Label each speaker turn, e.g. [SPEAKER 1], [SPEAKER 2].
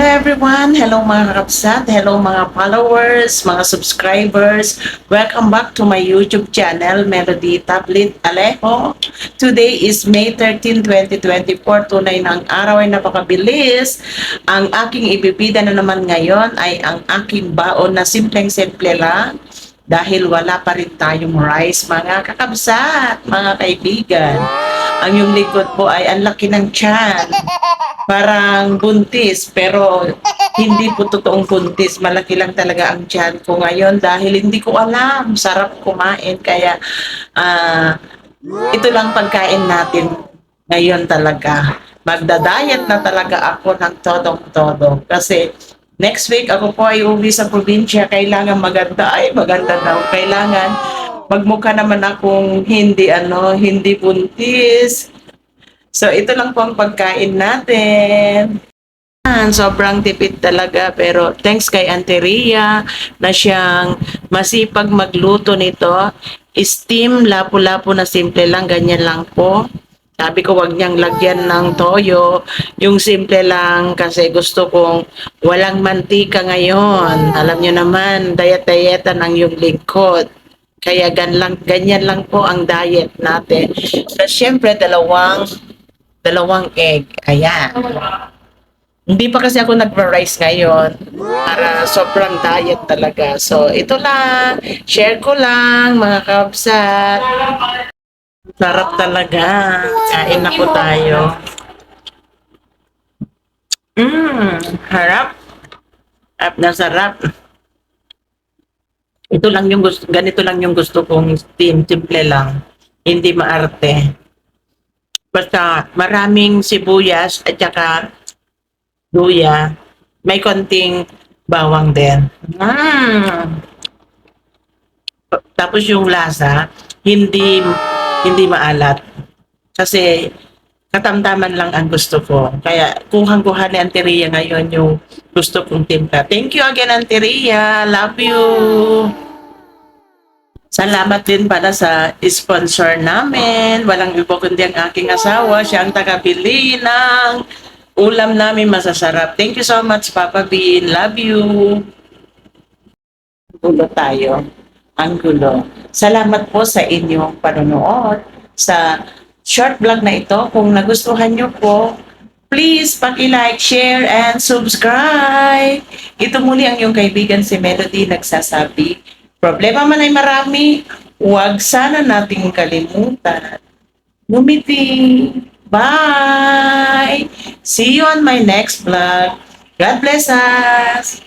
[SPEAKER 1] Hello everyone! Hello mga kakabsat! Hello mga followers, mga subscribers! Welcome back to my YouTube channel, Melody Tablet Alejo. Today is May 13, 2024. Tunay na ang araw ay napakabilis. Ang aking ibibida na naman ngayon ay ang aking baon na simpleng-simple lang dahil wala pa rin tayong rice, mga kakabsat, mga kaibigan. Ang yung likod po ay ang laki ng tiyan. Parang buntis, pero hindi po totoong buntis. Malaki lang talaga ang tiyan ko ngayon dahil hindi ko alam. Sarap kumain. Kaya ah, ito lang pagkain natin ngayon talaga. Magda-diet na talaga ako ng todong-todo. Kasi next week ako po ay uwi sa probinsya. Kailangan maganda. Ay, maganda daw. Kailangan magmukha naman akong hindi buntis. So, ito lang po ang pagkain natin. Sobrang tipid talaga, pero thanks kay Auntie Rhea na siyang masipag magluto nito. Steam, lapu-lapu na simple lang, ganyan lang po. Sabi ko wag niyang lagyan ng toyo, yung simple lang kasi gusto kong walang mantika ngayon. Alam niyo naman, diet-dieta ng yung lingkod. Kaya ganyan lang po ang diet natin. So, syempre, dalawang egg. Ayan. Hindi pa kasi ako nag-rice ngayon para sobrang diet talaga. So, ito lang. Share ko lang, mga kabsat. Sarap talaga. Kain na po tayo. Harap. Harap na sarap. Ito lang yung gusto, ganito lang yung gusto kong steam. Simple lang. Hindi maarte. Basta maraming sibuyas at saka luya, may konting bawang din. Tapos yung lasa, hindi maalat. Kasi katamtaman lang ang gusto ko. Kaya kuhang-kuha ni Auntie Rhea ngayon yung gusto kong timpla. Thank you again, Auntie Rhea. Love you. Salamat din para sa sponsor namin. Walang iba kundi ang aking asawa. Siya ang taga-bili ng ulam namin masasarap. Thank you so much, Papa Bean. Love you. Gulo tayo. Ang gulo. Salamat po sa inyong panonood sa short vlog na ito. Kung nagustuhan nyo po, please paki-like, share, and subscribe. Ito muli ang iyong kaibigan si Melody nagsasabi. Problema man ay marami, huwag sana nating kalimutan. Ngumiti. Bye! See you on my next vlog. God bless us!